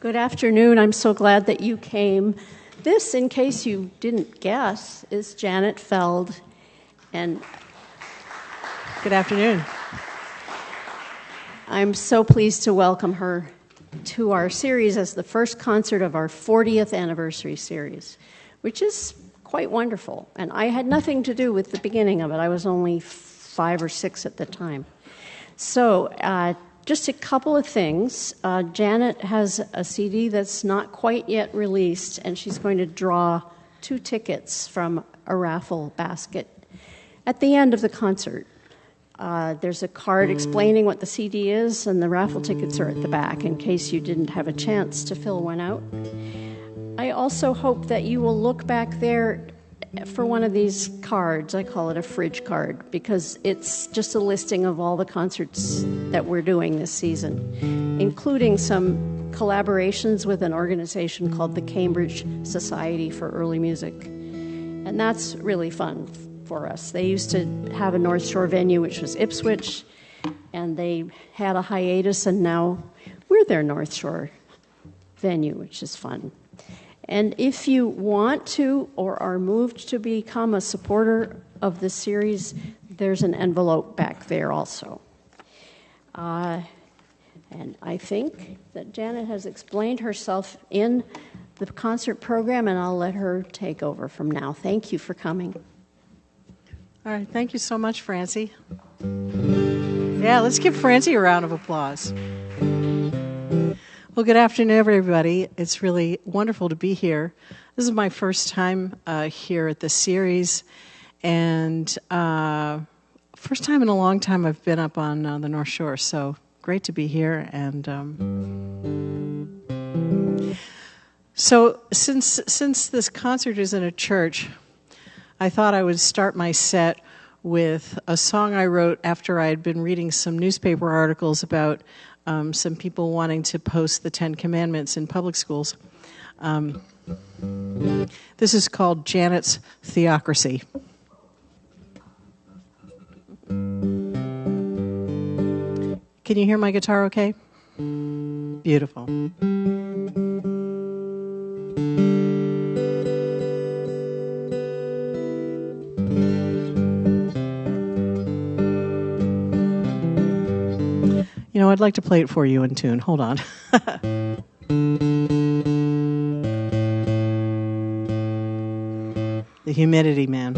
Good afternoon. I'm so glad that you came. This, in case you didn't guess, is Janet Feld. And good afternoon. I'm so pleased to welcome her to our series as the first concert of our 40th anniversary series, which is quite wonderful. And I had nothing to do with the beginning of it. I was only 5 or 6 at the time. So, just a couple of things. Janet has a CD that's not quite yet released, and she's going to draw 2 tickets from a raffle basket at the end of the concert. There's a card explaining what the CD is, and the raffle tickets are at the back in case you didn't have a chance to fill one out. I also hope that you will look back there for one of these cards. I call it a fridge card because it's just a listing of all the concerts that we're doing this season, including some collaborations with an organization called the Cambridge Society for Early Music. And that's really fun for us. They used to have a North Shore venue, which was Ipswich, and they had a hiatus, and now we're their North Shore venue, which is fun. And if you want to or are moved to become a supporter of this series, there's an envelope back there also. And I think that Janet has explained herself in the concert program, and I'll let her take over from now. Thank you for coming. All right, thank you so much, Francie. Yeah, let's give Francie a round of applause. Well, good afternoon, everybody. It's really wonderful to be here. This is my first time here at the series, and first time in a long time I've been up on the North Shore, so great to be here. And so since this concert is in a church, I thought I would start my set with a song I wrote after I had been reading some newspaper articles about some people wanting to post the 10 Commandments in public schools. This is called Janet's Theocracy. Can you hear my guitar okay? Beautiful. You know, I'd like to play it for you in tune. Hold on. The Humidity Man.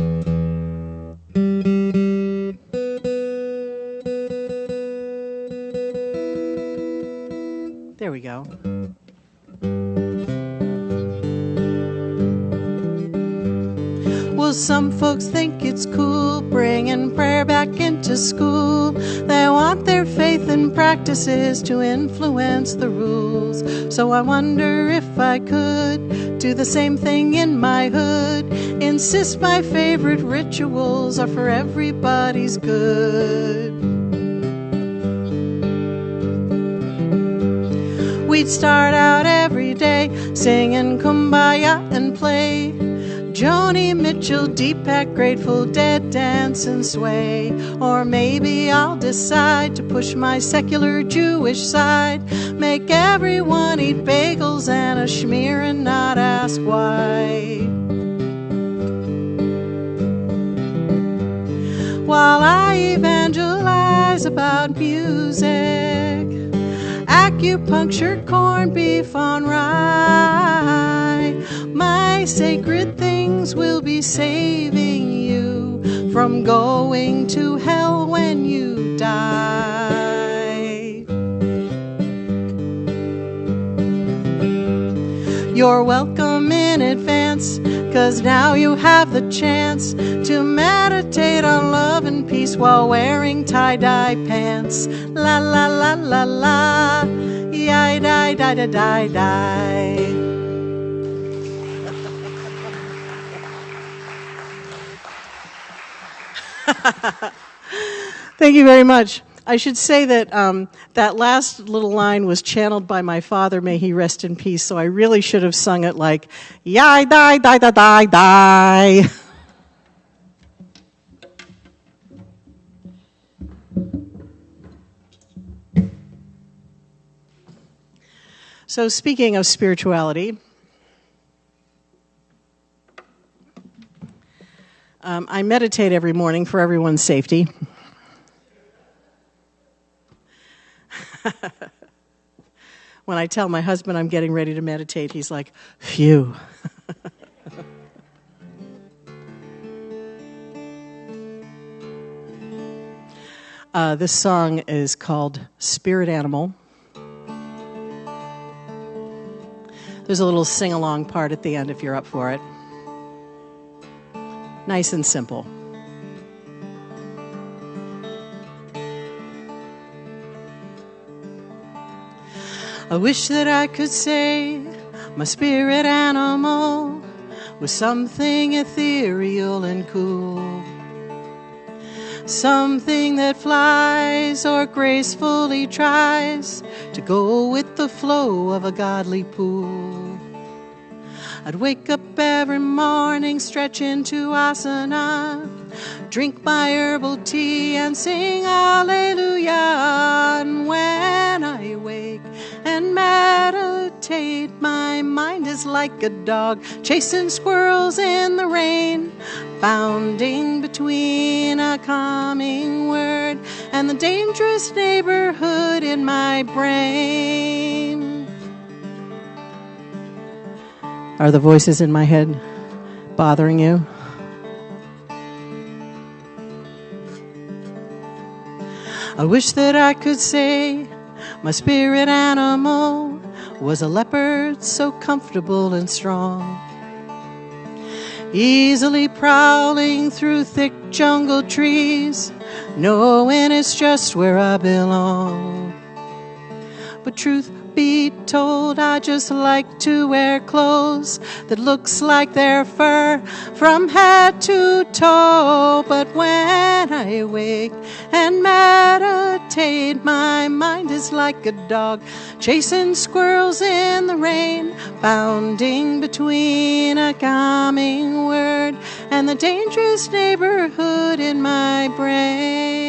There we go. Well, some folks think it's cool bringing prayer back into school. They want their faith and practices to influence the rules. So I wonder if I could do the same thing in my hood. Insist my favorite rituals are for everybody's good. We'd start out every day singing Kumbaya and play Joni Mitchell, Deepak, Grateful Dead, dance and sway. Or maybe I'll decide to push my secular Jewish side, make everyone eat bagels and a schmear and not ask why. While I evangelize about music, acupuncture, corned beef on rye, my sacred things will be saving you from going to hell when you die. You're welcome in advance, 'cause now you have the chance to meditate on love and peace while wearing tie-dye pants. La la la la la, yai die die die die die. Thank you very much. I should say that that last little line was channeled by my father, may he rest in peace, so I really should have sung it like, yai die die die die die. So speaking of spirituality, I meditate every morning for everyone's safety. When I tell my husband I'm getting ready to meditate, he's like, phew. This song is called Spirit Animal. There's a little sing-along part at the end if you're up for it. Nice and simple. I wish that I could say my spirit animal was something ethereal and cool. Something that flies or gracefully tries to go with the flow of a godly pool. I'd wake up every morning, stretch into asana, drink my herbal tea and sing hallelujah. And when I wake and meditate, my mind is like a dog chasing squirrels in the rain, bounding between a calming word and the dangerous neighborhood in my brain. Are the voices in my head bothering you? I wish that I could say my spirit animal was a leopard so comfortable and strong, easily prowling through thick jungle trees, knowing it's just where I belong. But truth be told, I just like to wear clothes that looks like they're fur from head to toe. But when I wake and meditate, my mind is like a dog chasing squirrels in the rain, bounding between a calming word and the dangerous neighborhood in my brain.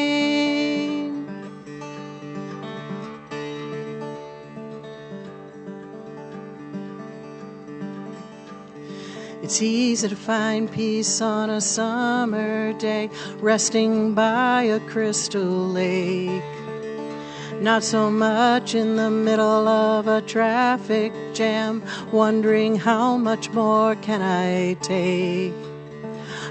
It's easy to find peace on a summer day, resting by a crystal lake. Not so much in the middle of a traffic jam, wondering how much more can I take.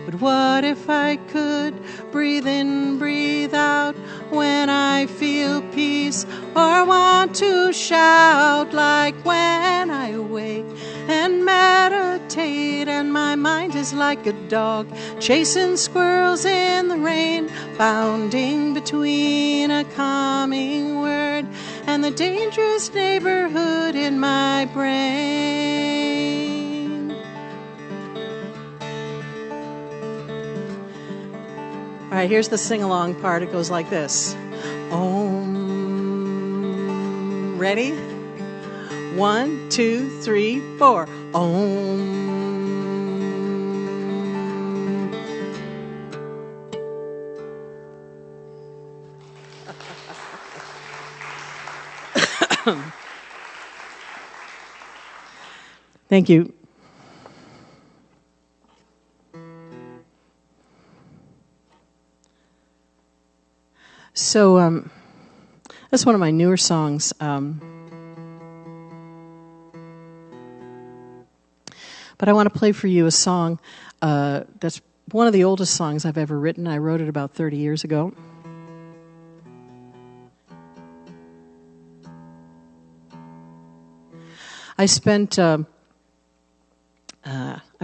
But what if I could breathe in, breathe out when I feel peace or want to shout, like when I wake and meditate and my mind is like a dog chasing squirrels in the rain, bounding between a calming word and the dangerous neighborhood in my brain. All right, here's the sing-along part. It goes like this. Om. Ready? 1, 2, 3, 4. Om. Thank you. So that's one of my newer songs. But I want to play for you a song that's one of the oldest songs I've ever written. I wrote it about 30 years ago. I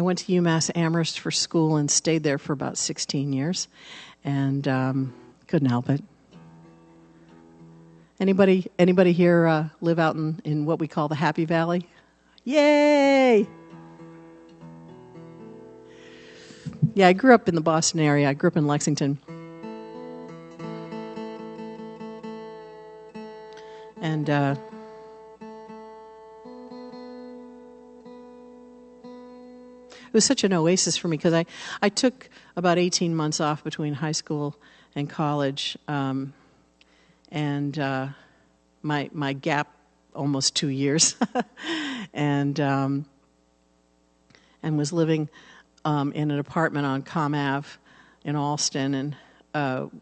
went to UMass Amherst for school and stayed there for about 16 years, and couldn't help it. Anybody here live out in what we call the Happy Valley? Yay! Yeah, I grew up in the Boston area. I grew up in Lexington. And it was such an oasis for me because I took about 18 months off between high school and college. And my gap almost 2 years, and was living in an apartment on Com Ave in Allston, and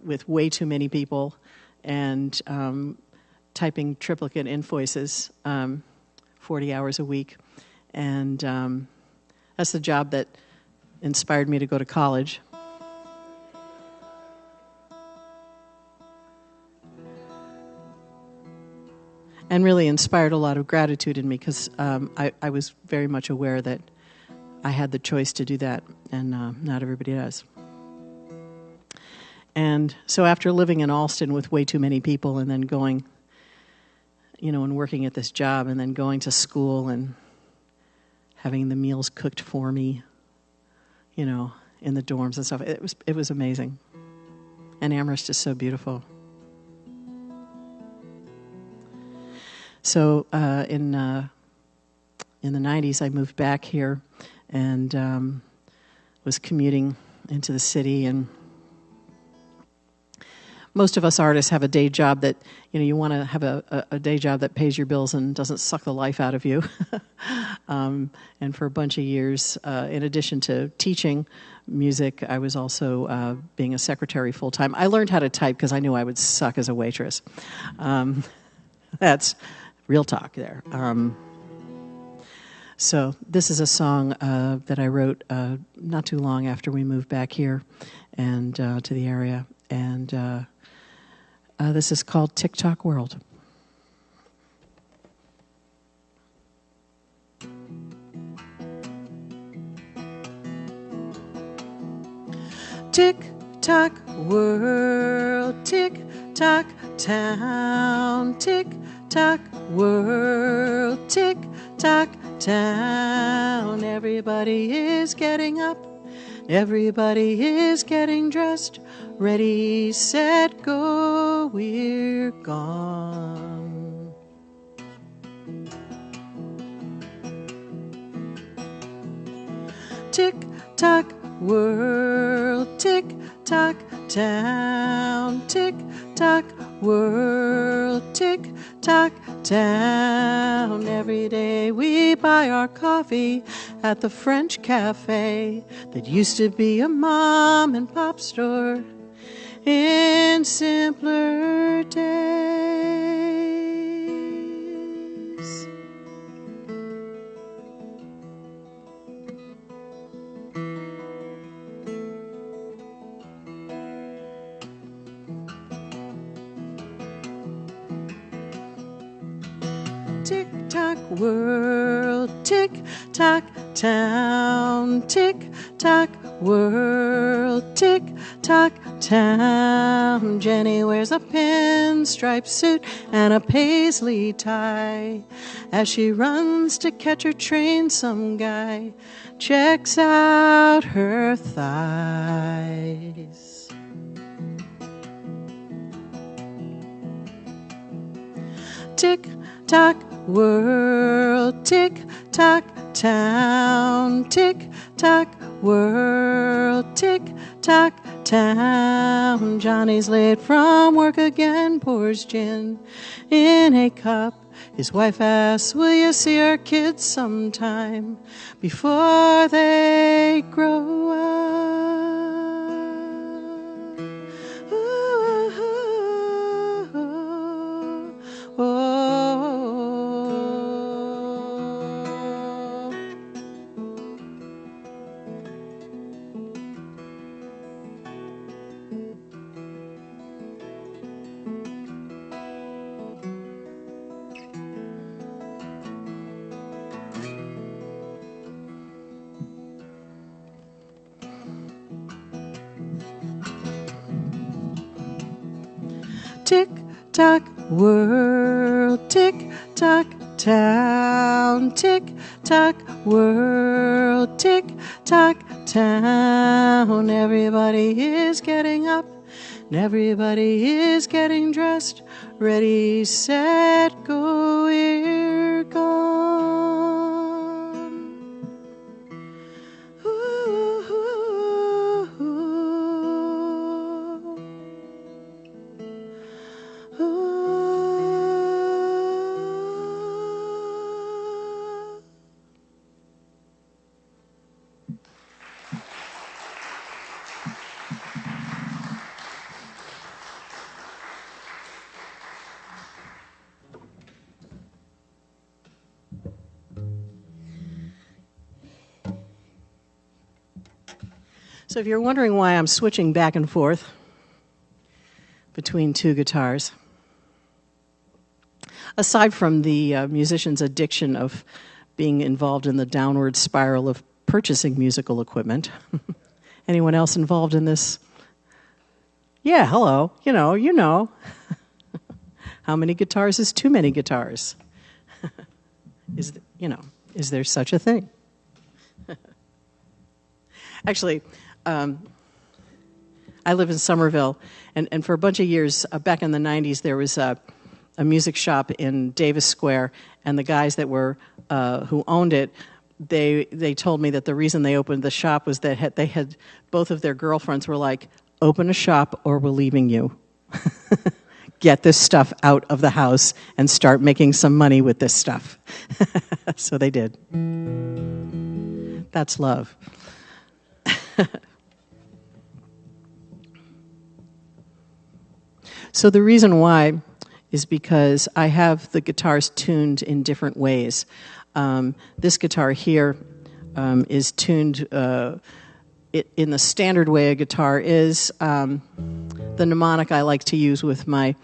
with way too many people, and typing triplicate invoices 40 hours a week. And that's the job that inspired me to go to college. And really inspired a lot of gratitude in me, because I was very much aware that I had the choice to do that, and not everybody does. And so after living in Allston with way too many people, and then going, and working at this job, and then going to school and having the meals cooked for me, in the dorms and stuff, it was amazing. And Amherst is so beautiful. So in the 90s, I moved back here and was commuting into the city. And most of us artists have a day job that, you want to have a day job that pays your bills and doesn't suck the life out of you. And for a bunch of years, in addition to teaching music, I was also being a secretary full-time. I learned how to type because I knew I would suck as a waitress. That's real talk there. So this is a song that I wrote not too long after we moved back here and to the area. And this is called TikTok World. Tick-tock world, tick-tock town, tick-tock world, tick-tock town. Everybody is getting up, everybody is getting dressed, ready, set, go, we're gone. Tick-tock world, tick-tock town, tick-tock world, tick-tock town. Every day we buy our coffee at the French cafe that used to be a mom and pop store in simpler days. Tick-tock world, tick-tock town, tick-tock world, tick-tock town. Jenny wears a pinstripe suit and a paisley tie. As she runs to catch her train, some guy checks out her thighs. Tick-tock world, tick-tock town, tick-tock world, tick-tock town. Johnny's late from work again, pours gin in a cup. His wife asks, will you see our kids sometime before they grow up? Tick-tock world, tick-tock town, tick-tock world, tick-tock town. Everybody is getting up, and everybody is getting dressed, ready, set, go, we're gone. So if you're wondering why I'm switching back and forth between two guitars, aside from the musician's addiction of being involved in the downward spiral of purchasing musical equipment, anyone else involved in this? Yeah, hello, you know. How many guitars is too many guitars? Is there such a thing? Actually, I live in Somerville, and for a bunch of years, back in the 90s, there was a music shop in Davis Square, and the guys that were who owned it, they told me that the reason they opened the shop was that they had both of their girlfriends were like, open a shop or we're leaving you. Get this stuff out of the house and start making some money with this stuff. So they did. That's love. So the reason why is because I have the guitars tuned in different ways. This guitar here is tuned in the standard way a guitar is. The mnemonic I like to use with my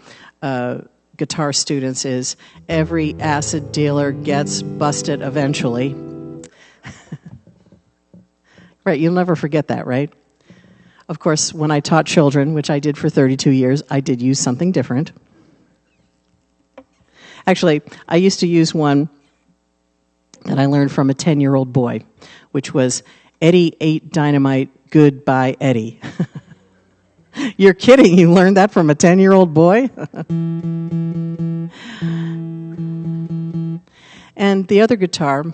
guitar students is, every acid dealer gets busted eventually. Right, you'll never forget that, right? Of course, when I taught children, which I did for 32 years, I did use something different. Actually, I used to use one that I learned from a 10-year-old boy, which was, Eddie ate dynamite, goodbye, Eddie. You're kidding, you learned that from a 10-year-old boy? And the other guitar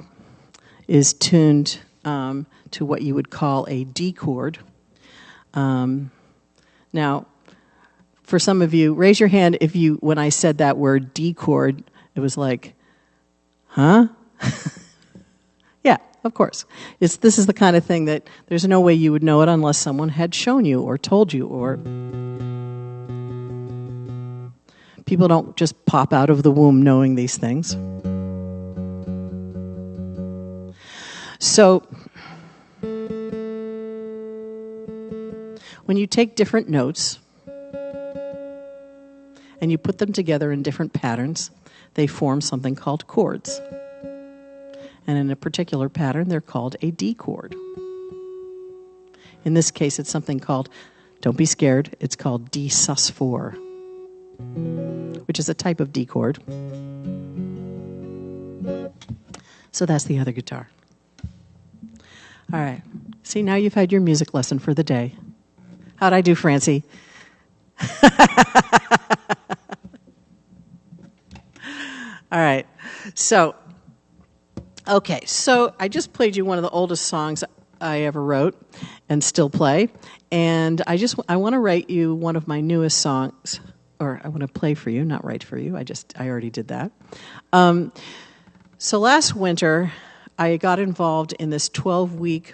is tuned to what you would call a D chord. Now, for some of you, raise your hand if you, when I said that word D chord, it was like, huh? Yeah, of course. This is the kind of thing that there's no way you would know it unless someone had shown you or told you, or people don't just pop out of the womb knowing these things. So when you take different notes and you put them together in different patterns, they form something called chords. And in a particular pattern, they're called a D chord. In this case, it's something called, don't be scared, it's called D sus4, which is a type of D chord. So that's the other guitar. All right. See, now you've had your music lesson for the day. How'd I do, Francie? All right. So I just played you one of the oldest songs I ever wrote and still play. And I want to write you one of my newest songs, or I want to play for you, not write for you. I already did that. So last winter, I got involved in this 12-week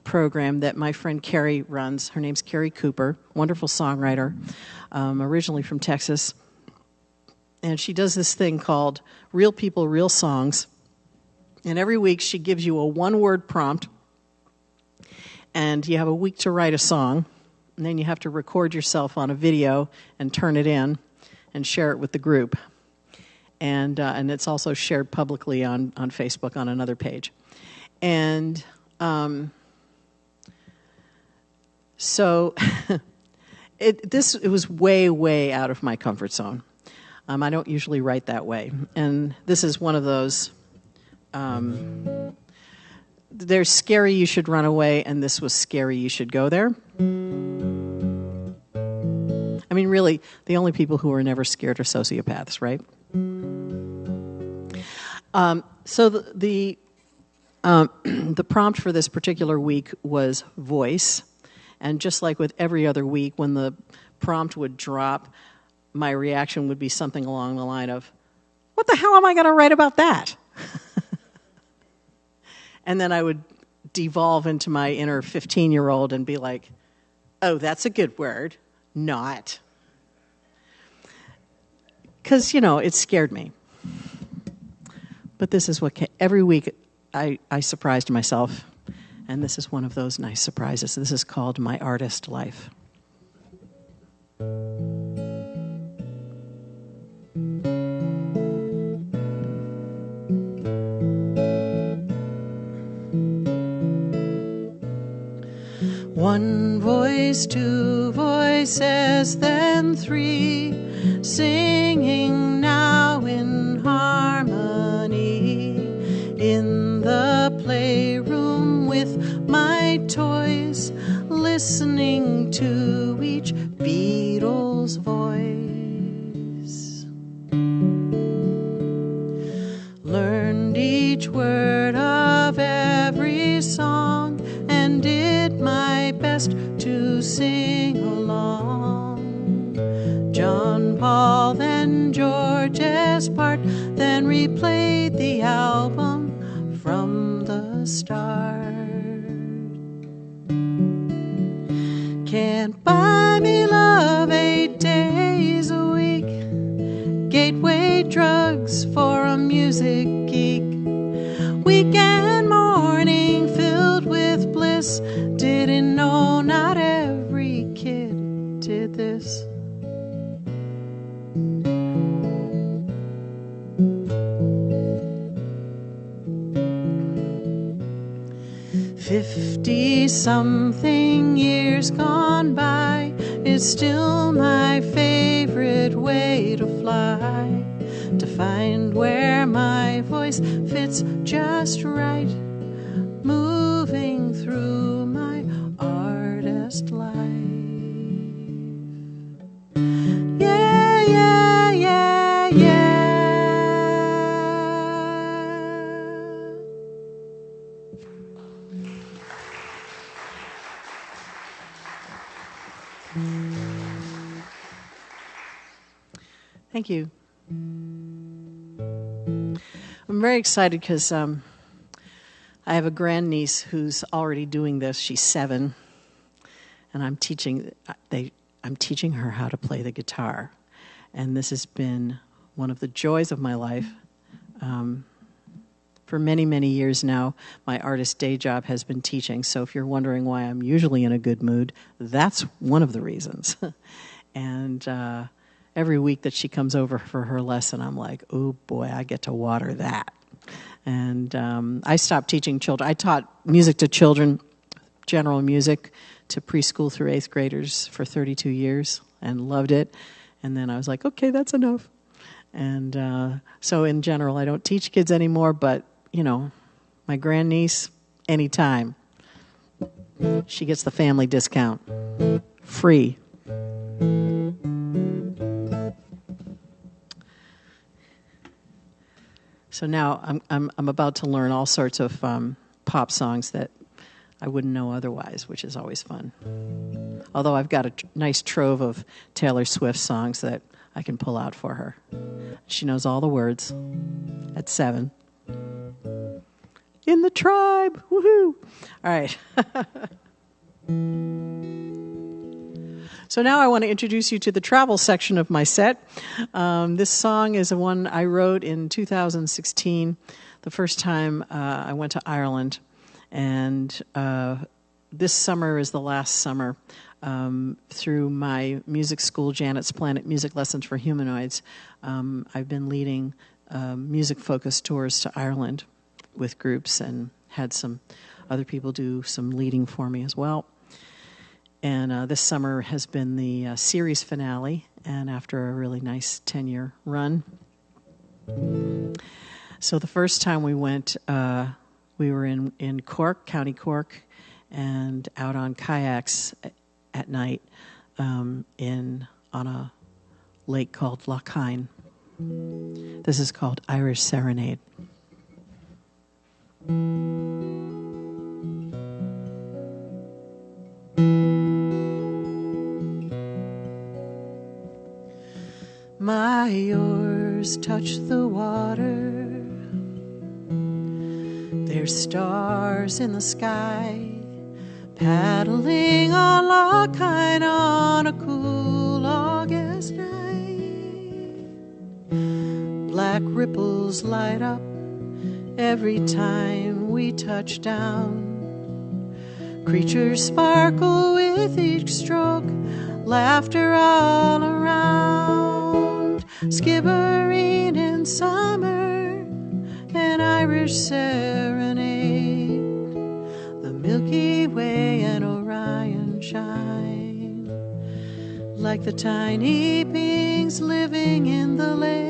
program that my friend Carrie runs. Her name's Carrie Cooper, wonderful songwriter, originally from Texas. And she does this thing called Real People, Real Songs. And every week she gives you a one-word prompt, and you have a week to write a song, and then you have to record yourself on a video and turn it in and share it with the group. And it's also shared publicly on Facebook on another page. And so it was way, way out of my comfort zone. I don't usually write that way. And this is one of those, there's scary you should run away, and this was scary you should go there. I mean, really, the only people who are never scared are sociopaths, right? So the prompt for this particular week was voice. And just like with every other week, when the prompt would drop, my reaction would be something along the line of, what the hell am I going to write about that? And then I would devolve into my inner 15-year-old and be like, oh, that's a good word. Not. Because, it scared me. But this is what every week I surprised myself, And this is one of those nice surprises. This is called My Artist Life. One voice, two voices, then three, singing now in harmony. In the playroom with my toys, listening to each Beatles voice. Learned each word of every song and did my best to sing along. John, Paul, then George's part, then replayed the album from the start. Can't buy me love 8 days a week, gateway drugs for a music geek, weekend morning filled with bliss. Didn't know not every kid did this. "50-something years gone by, it's still my favorite way to fly, to find where my voice fits just right, moving through my artist life. Yeah, yeah, yeah, yeah." Thank you. I'm very excited because I have a grandniece who's already doing this. She's 7, and I'm teaching her how to play the guitar. And this has been one of the joys of my life. For many, many years now, my artist day job has been teaching. So if you're wondering why I'm usually in a good mood, that's one of the reasons. And every week that she comes over for her lesson, I'm like, oh boy, I get to water that. And I stopped teaching children. I taught music to children, general music, to preschool through 8th graders for 32 years and loved it. And then I was like, okay, that's enough. And so in general, I don't teach kids anymore, but, you know, my grandniece, anytime. She gets the family discount. Free. So now I'm about to learn all sorts of pop songs that I wouldn't know otherwise, which is always fun. Although I've got a nice trove of Taylor Swift songs that I can pull out for her. She knows all the words at 7. In the tribe, woohoo! All right. So now I want to introduce you to the travel section of my set. This song is one I wrote in 2016, the first time I went to Ireland. And this summer is the last summer. Through my music school, Janet's Planet Music Lessons for Humanoids, I've been leading music-focused tours to Ireland with groups and had some other people do some leading for me as well. And this summer has been the series finale, and after a really nice 10-year run. So the first time we went, we were in Cork, County Cork, and out on kayaks at night on a lake called Lough Kyne. This is called Irish Serenade. My oars touch the water. There's stars in the sky, paddling on Lough Kyne on a cool August night. Black ripples light up every time we touch down. Creatures sparkle with each stroke, laughter all around. Skibbereen in summer, an Irish serenade. The Milky Way and Orion shine like the tiny beings living in the lake.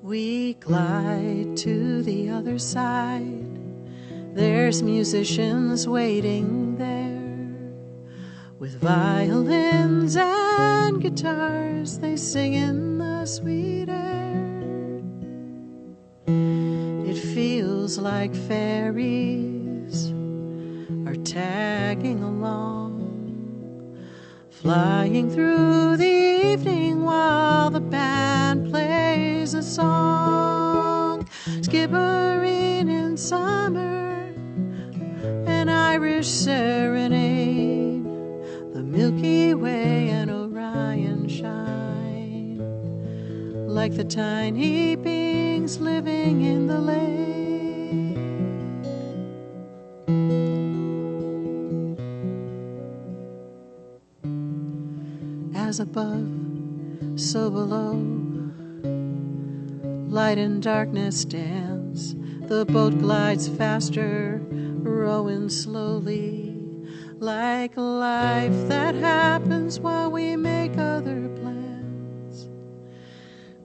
We glide to the other side. There's musicians waiting there with violins and guitars. They sing in the sweet air. It feels like fairies are tagging along, flying through the evening while the band plays a song. Skibbereen in summer, an Irish serenade. The Milky Way and Orion shine like the tiny beings living in the lake. As above, so below, light and darkness dance. The boat glides faster, rowing slowly, like life that happens while we make other plans.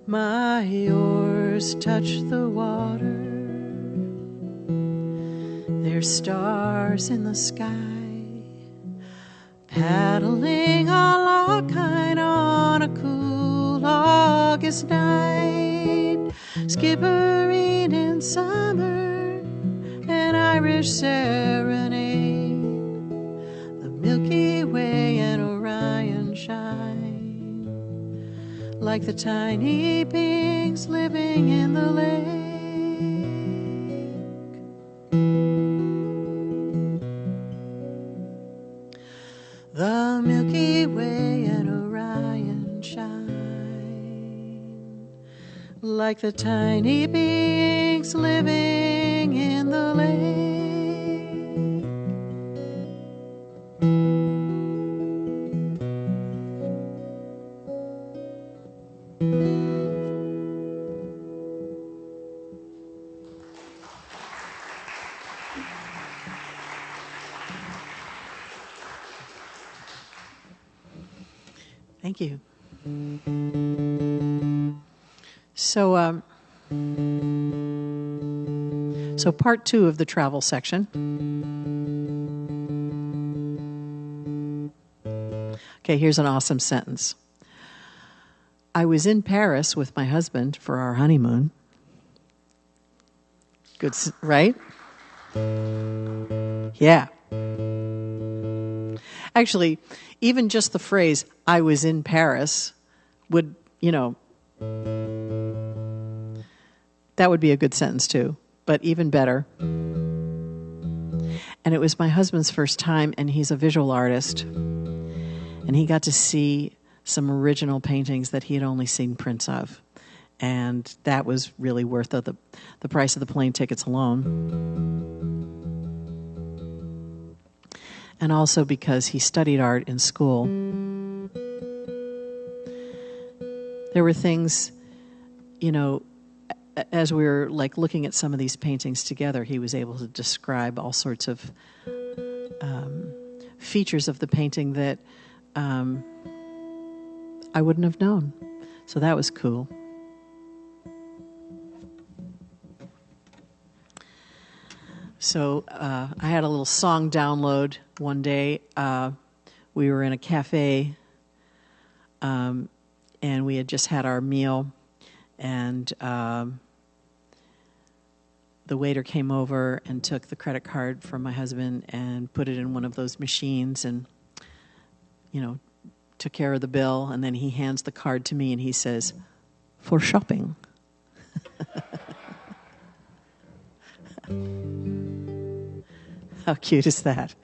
My oars touch the water. There's stars in the sky, paddling a log kind on a cool August night. Skibbereen in summer, an Irish serenade. The Milky Way and Orion shine like the tiny beings living in the lake. The Milky Way and Orion shine like the tiny beings living in the lake. Thank you. So part 2 of the travel section. Okay, here's an awesome sentence. I was in Paris with my husband for our honeymoon. Good, right? Yeah. Actually, even just the phrase, I was in Paris, would, that would be a good sentence too, but even better. And it was my husband's first time, and he's a visual artist. And he got to see some original paintings that he had only seen prints of. And that was really worth the price of the plane tickets alone. And also because he studied art in school. There were things, as we were looking at some of these paintings together, he was able to describe all sorts of features of the painting that I wouldn't have known. So that was cool. So I had a little song download one day. We were in a cafe, and we had just had our meal, and the waiter came over and took the credit card from my husband and put it in one of those machines and, took care of the bill. And then he hands the card to me and he says, "For shopping." How cute is that?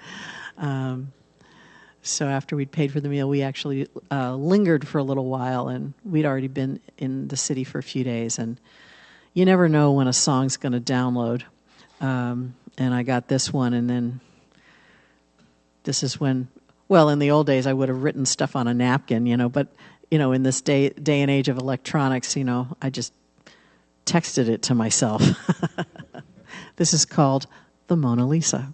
So after we'd paid for the meal, we actually lingered for a little while, and we'd already been in the city for a few days. And you never know when a song's going to download. And I got this one, and then this is when, well, in the old days I would have written stuff on a napkin, but, in this day and age of electronics, I just texted it to myself. This is called The Mona Lisa.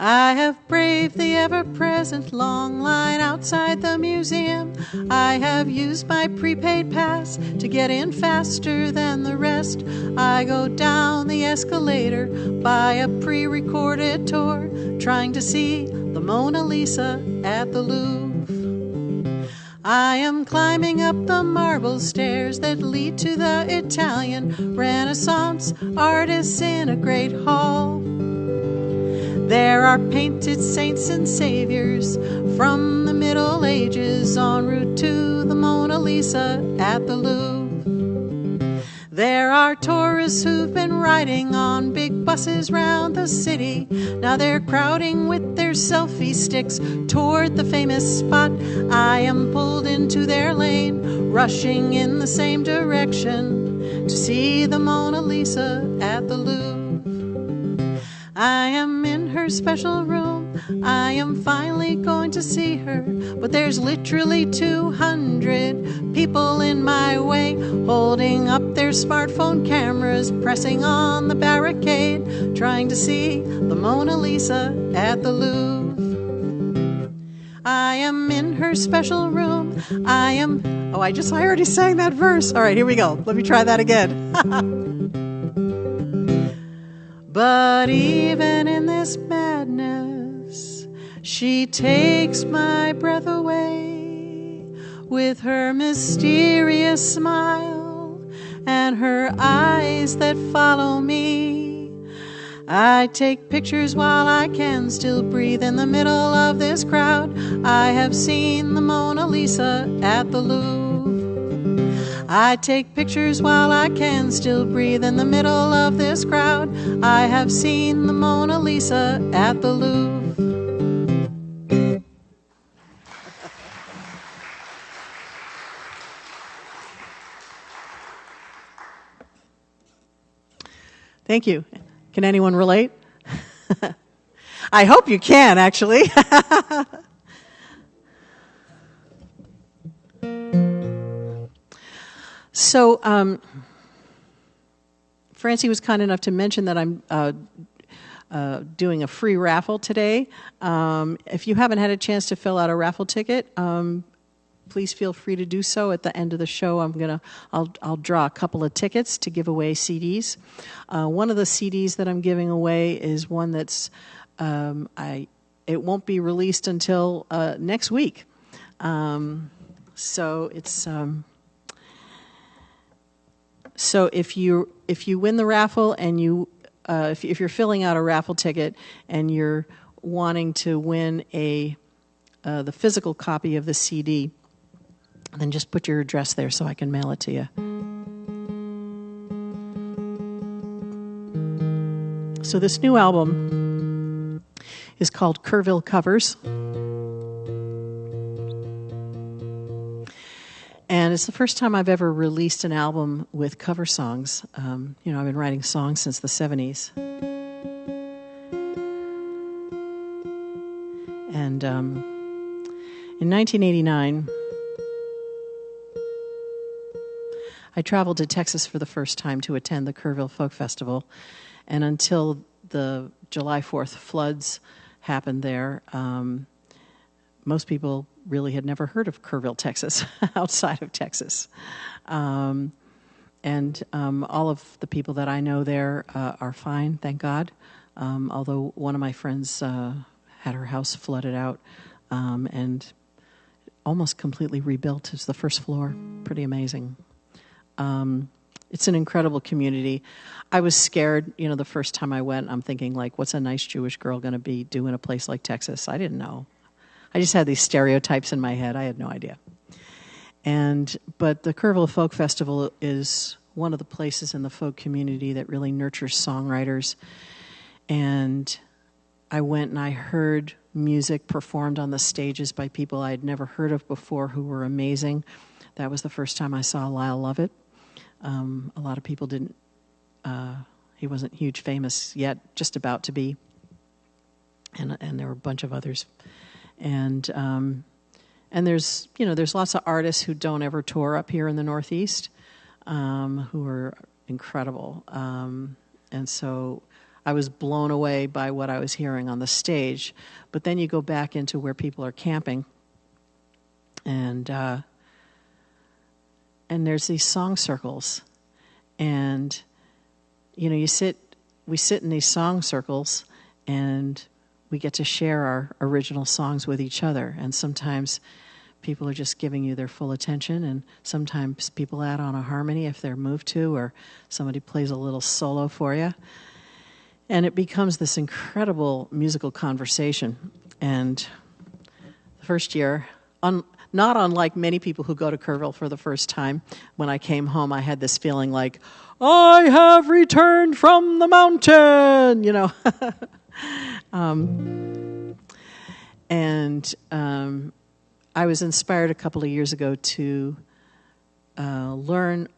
I have braved the ever-present long line outside the museum. I have used my prepaid pass to get in faster than the rest. I go down the escalator by a pre-recorded tour, trying to see the Mona Lisa at the Louvre. I am climbing up the marble stairs that lead to the Italian Renaissance artists in a great hall. There are painted saints and saviors from the Middle Ages en route to the Mona Lisa at the Louvre. There are tourists who've been riding on big buses round the city. Now they're crowding with their selfie sticks toward the famous spot. I am pulled into their lane, rushing in the same direction to see the Mona Lisa at the Louvre. I am in her special room. I am finally going to see her, but there's literally 200 people in my way, holding up their smartphone cameras, pressing on the barricade, trying to see the Mona Lisa at the Louvre. I am in her special room. I already sang that verse. All right, here we go. Let me try that again. But even in this madness, she takes my breath away with her mysterious smile and her eyes that follow me. I take pictures while I can still breathe in the middle of this crowd. I have seen the Mona Lisa at the Louvre. I take pictures while I can still breathe in the middle of this crowd. I have seen the Mona Lisa at the Louvre. Thank you. Can anyone relate? I hope you can, actually. So, Francie was kind enough to mention that I'm doing a free raffle today. If you haven't had a chance to fill out a raffle ticket, please feel free to do so. At the end of the show, I'll draw a couple of tickets to give away CDs. One of the CDs that I'm giving away is one that's it won't be released until next week. So it's. So if you win the raffle and if you're filling out a raffle ticket and you're wanting to win the physical copy of the CD, then just put your address there so I can mail it to you. So this new album is called Kerrville Covers. And it's the first time I've ever released an album with cover songs. I've been writing songs since the 70s. And in 1989, I traveled to Texas for the first time to attend the Kerrville Folk Festival. And until the July 4th floods happened there, most people really had never heard of Kerrville, Texas, outside of Texas. And all of the people that I know there are fine, thank God. Although one of my friends had her house flooded out and almost completely rebuilt. It's the first floor. Pretty amazing. It's an incredible community. I was scared, the first time I went. I'm thinking, what's a nice Jewish girl going to be doing a place like Texas? I didn't know. I just had these stereotypes in my head. I had no idea. But the Kerrville Folk Festival is one of the places in the folk community that really nurtures songwriters. And I went and I heard music performed on the stages by people I had never heard of before who were amazing. That was the first time I saw Lyle Lovett. A lot of people didn't, he wasn't huge famous yet, just about to be. And there were a bunch of others. And there's lots of artists who don't ever tour up here in the Northeast, who are incredible. And so I was blown away by what I was hearing on the stage. But then you go back into where people are camping, and there's these song circles, and we sit in these song circles, and we get to share our original songs with each other. And sometimes people are just giving you their full attention, and sometimes people add on a harmony if they're moved to, or somebody plays a little solo for you. And it becomes this incredible musical conversation. And the first year, not unlike many people who go to Kerrville for the first time, when I came home, I had this feeling like, I have returned from the mountain, I was inspired a couple of years ago to learn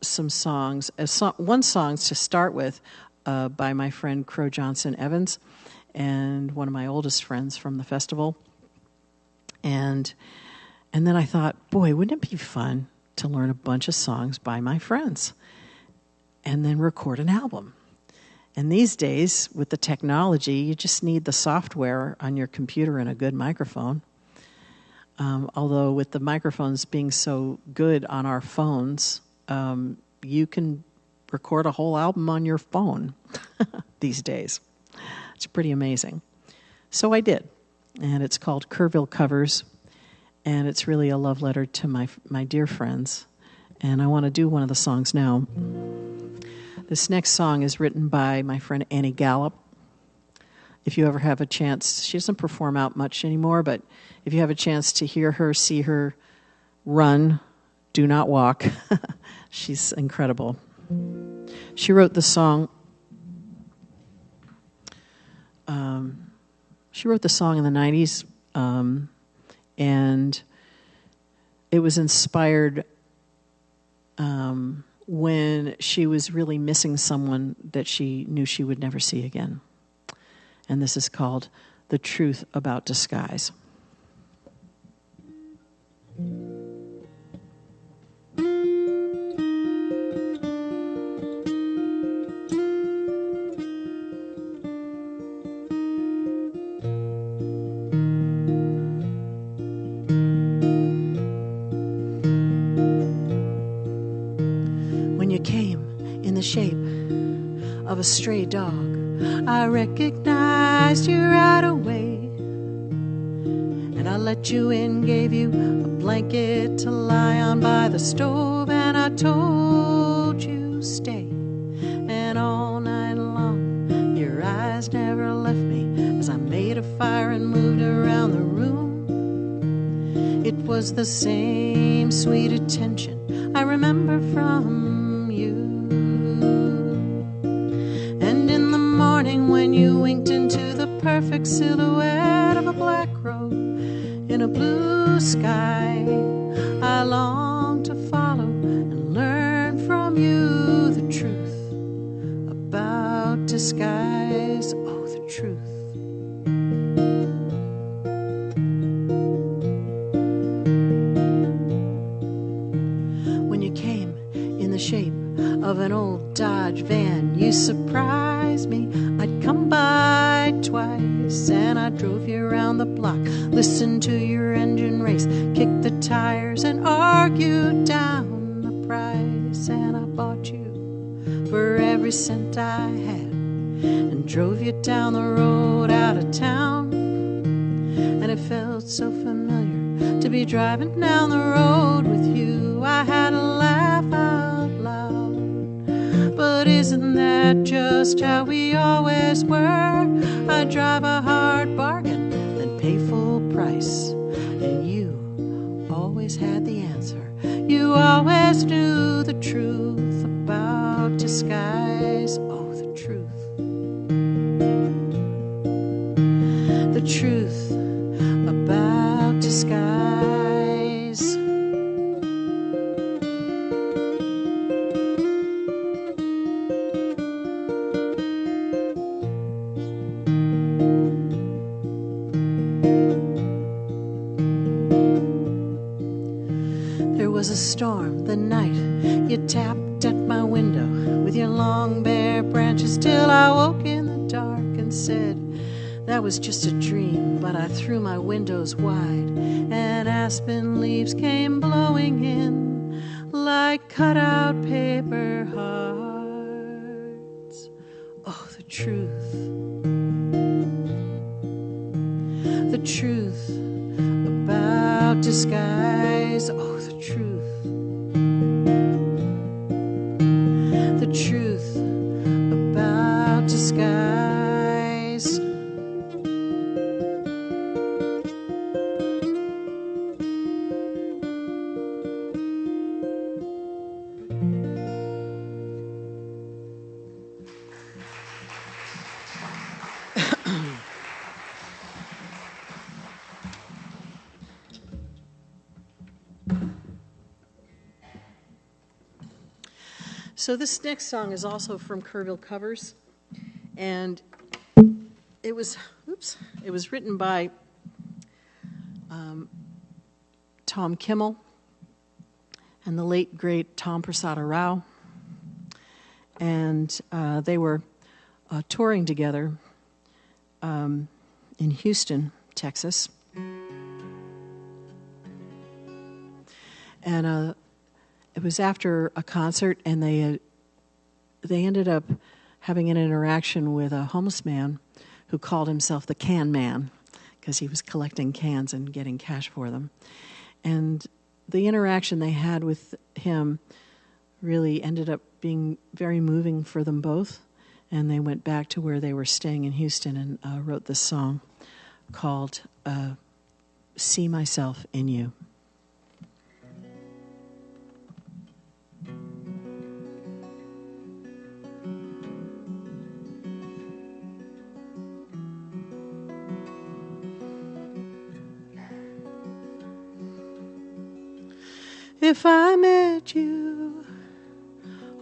some songs, one song to start with, by my friend Crow Johnson Evans, and one of my oldest friends from the festival. And then I thought, boy, wouldn't it be fun to learn a bunch of songs by my friends and then record an album? And these days, with the technology, you just need the software on your computer and a good microphone. Although with the microphones being so good on our phones, you can record a whole album on your phone these days. It's pretty amazing. So I did. And it's called Kerrville Covers. And it's really a love letter to my dear friends. And I want to do one of the songs now. This next song is written by my friend Annie Gallup. If you ever have a chance, she doesn't perform out much anymore, but if you have a chance to hear her, see her run, do not walk. She's incredible. She wrote the song. She wrote the song in the 90s, and it was inspired when she was really missing someone that she knew she would never see again. And this is called The Truth About Disguise. When you came in the shape of a stray dog, I recognized you right away. And I let you in, gave you a blanket to lie on by the stove, and I told you stay. And all night long, your eyes never left me as I made a fire and moved around the room. It was the same sweet attention I remember from you. And in the morning when you winked into the perfect silhouette of a black robe in a blue sky, I longed to follow and learn from you the truth about disguise. Oh, the truth. When you came in the shape of an old Dodge van, you surprised me. I'd come by twice, and I drove you around the block, listened to your engine race, kicked the tires, and argued down the price. And I bought you for every cent I had, and drove you down the road out of town. And it felt so familiar to be driving down the road with you. I had a laugh out loud. But isn't that just how we always were? I drive a hard bargain, then pay full price. And you always had the answer. You always knew the truth about disguise. Oh, the truth. The truth tapped at my window with your long bare branches till I woke in the dark and said, that was just a dream, but I threw my windows wide and aspen leaves came blowing in like cutout paper hearts. Oh, the truth about disguise. Oh, the truth about disguise. So this next song is also from Kerrville Covers, and it was written by Tom Kimmel and the late great Tom Prasada Rao, and they were touring together in Houston, Texas, and it was after a concert, and they ended up having an interaction with a homeless man who called himself the Can Man because he was collecting cans and getting cash for them. And the interaction they had with him really ended up being very moving for them both. And they went back to where they were staying in Houston and wrote this song called See Myself in You. If I met you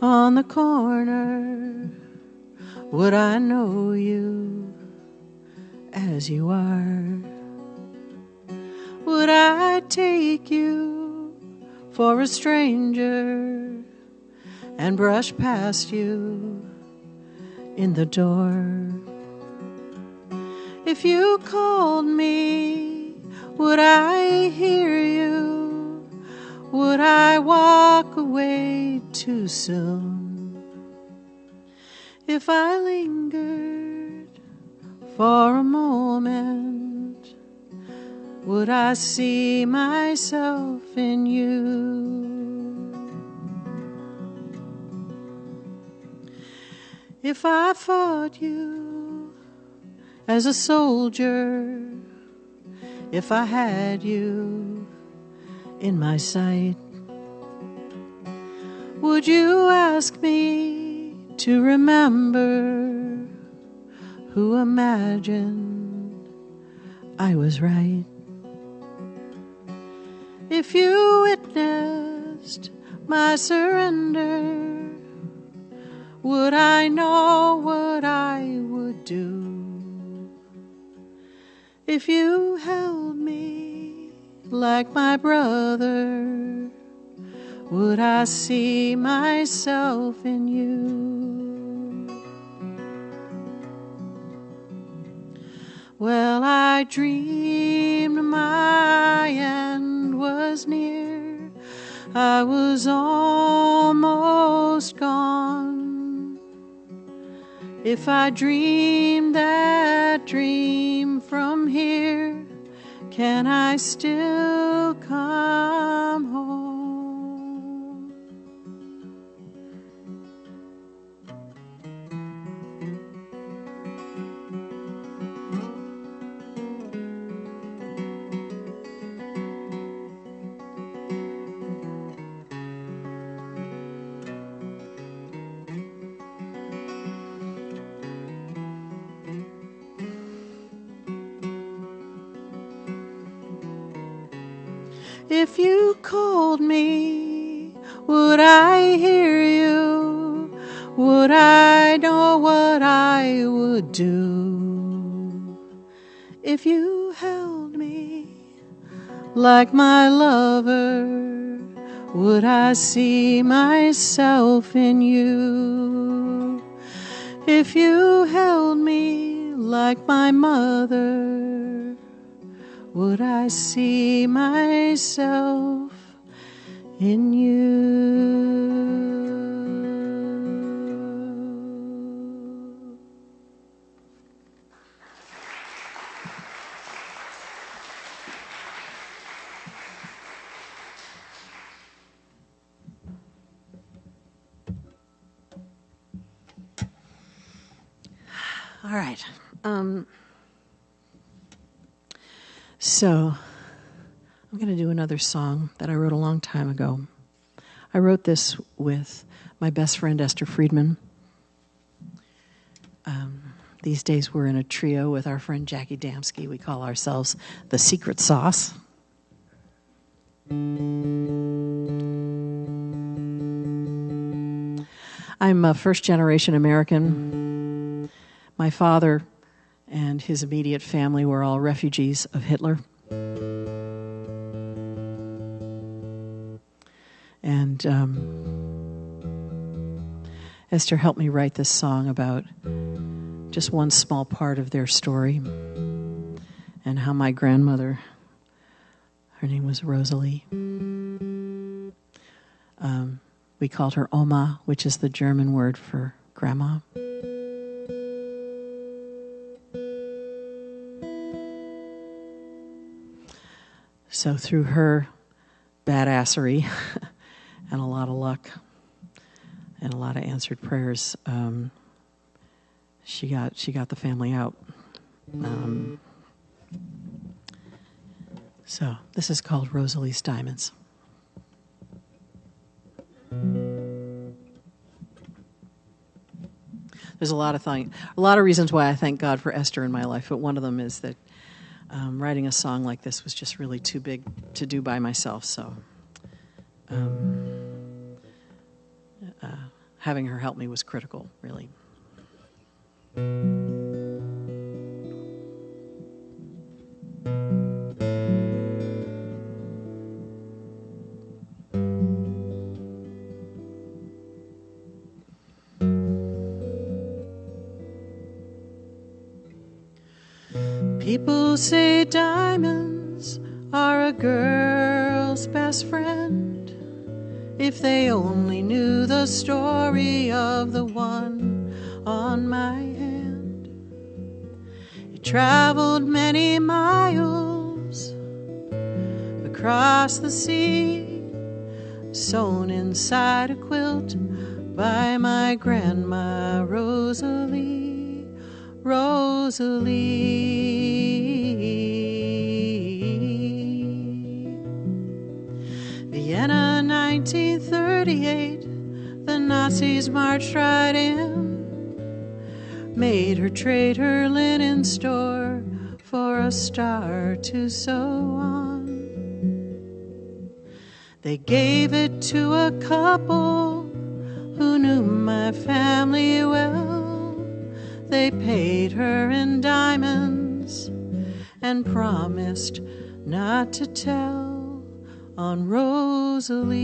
on the corner, would I know you as you are? Would I take you for a stranger and brush past you in the door? If you called me, would I hear you? Would I walk away too soon? If I lingered for a moment, would I see myself in you? If I fought you as a soldier, if I had you in my sight, would you ask me to remember who imagined I was right? If you witnessed my surrender, would I know what I would do? If you held me like my brother, would I see myself in you? Well, I dreamed my end was near. I was almost gone. If I dreamed that dream from here, can I still come home? If you called me, would I hear you? Would I know what I would do? If you held me like my lover, would I see myself in you. If you held me like my mother, would I see myself in you? All right. So I'm going to do another song that I wrote a long time ago. I wrote this with my best friend, Esther Friedman. These days we're in a trio with our friend Jackie Damsky. We call ourselves the Secret Sauce. I'm a first-generation American. My father and his immediate family were all refugees of Hitler. And Esther helped me write this song about just one small part of their story and how my grandmother, her name was Rosalie, we called her Oma, which is the German word for grandma. So through her badassery and a lot of luck and a lot of answered prayers, she got the family out. So this is called Rosalie's Diamonds. There's a lot of reasons why I thank God for Esther in my life, but one of them is that writing a song like this was just really too big to do by myself. So having her help me was critical, really. People say diamonds are a girl's best friend. If they only knew the story of the one on my hand. It traveled many miles across the sea, sewn inside a quilt by my grandma Rosalie. Vienna, 1938, the Nazis marched right in, made her trade her linen store for a star to sew on. They gave it to a couple who knew my family well. They paid her in diamonds and promised not to tell on Rosalie.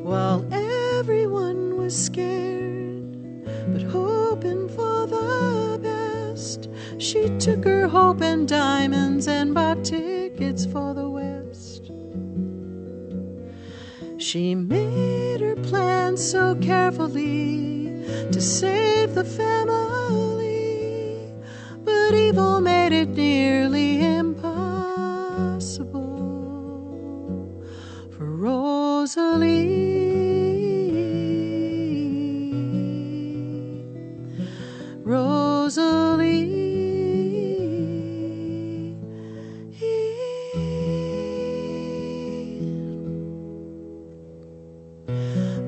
While everyone was scared, but hoping for the best, she took her hope and diamonds and bought tickets for the West. She made her plans so carefully to save the family, but evil made it nearly impossible for Rosalie. Rosalie.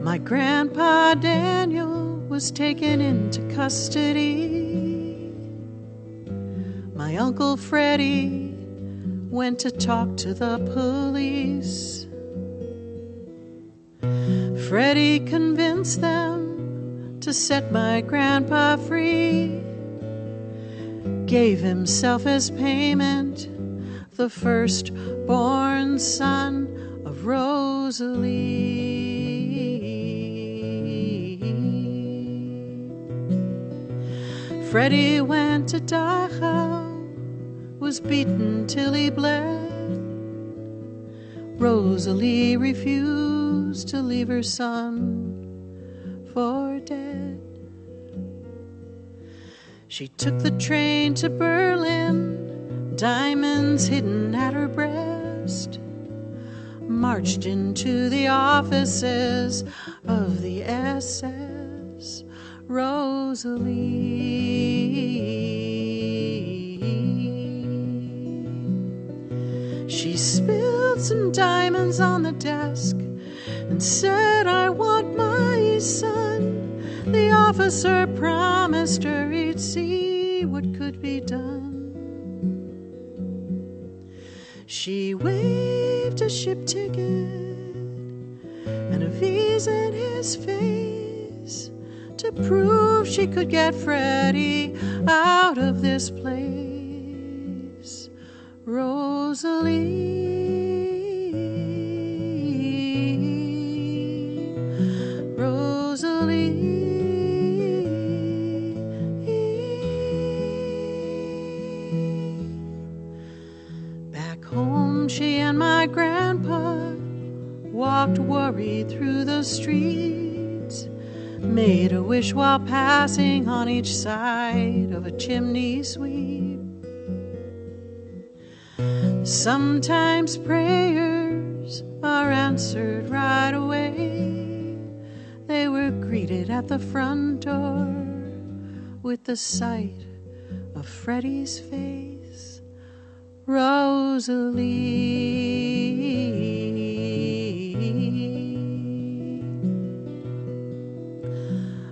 My grandpa Daniel was taken into custody. My uncle Freddie went to talk to the police. Freddie convinced them to set my grandpa free. gave himself as payment the firstborn son of Rosalie. Freddie went to Dachau, was beaten till he bled. Rosalie refused to leave her son for dead. She took the train to Berlin, diamonds hidden at her breast, marched into the offices of the SS. Rosalie. She spilled some diamonds on the desk and said, "I want my son." The officer promised her he'd see what could be done. She waved a ship ticket and a visa in his face to prove she could get Freddie out of this place. Rosalie. She and my grandpa walked worried through the streets, made a wish while passing on each side of a chimney sweep. Sometimes prayers are answered right away. They were greeted at the front door with the sight of Freddie's face. Rosalie.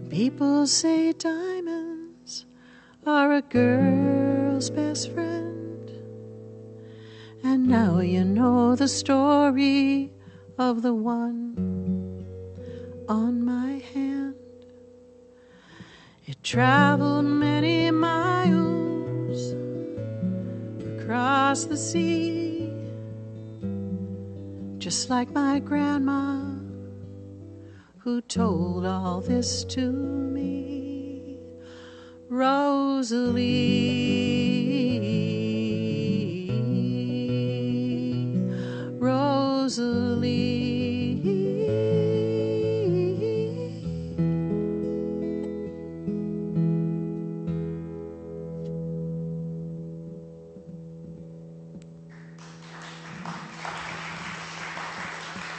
People say diamonds are a girl's best friend, and now you know the story of the one on my hand. It traveled many miles across the sea, just like my grandma who told all this to me. Rosalie, Rosalie.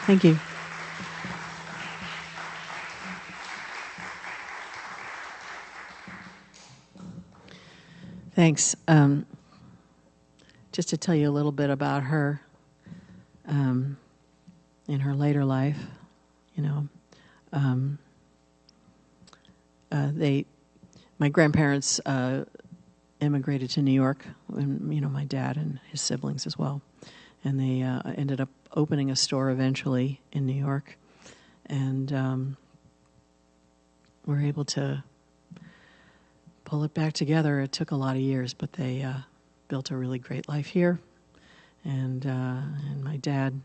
Thank you. Thanks. Just to tell you a little bit about her, in her later life, my grandparents immigrated to New York, and my dad and his siblings as well, and they ended up opening a store eventually in New York, and were able to pull it back together. It took a lot of years, but they built a really great life here, and my dad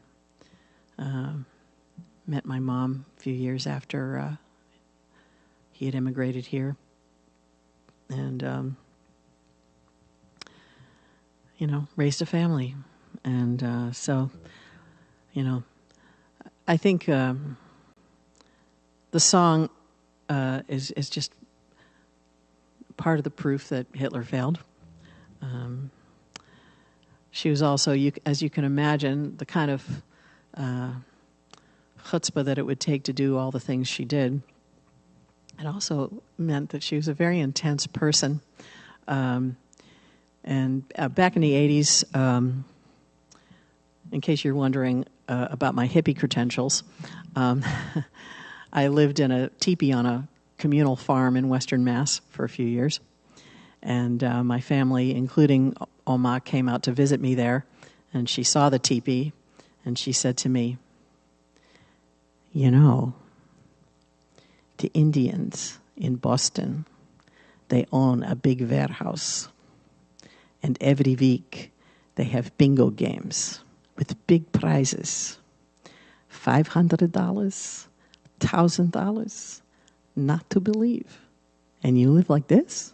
met my mom a few years after he had immigrated here, and raised a family, and so. I think the song is just part of the proof that Hitler failed. She was also, as you can imagine, the kind of chutzpah that it would take to do all the things she did. It also meant that she was a very intense person. And back in the 80s, in case you're wondering about my hippie credentials, I lived in a teepee on a communal farm in Western Mass for a few years. And my family, including Oma, came out to visit me there. And she saw the teepee, and she said to me, the Indians in Boston, they own a big warehouse. And every week they have bingo games with big prizes. $500, $1,000, not to believe. And you live like this?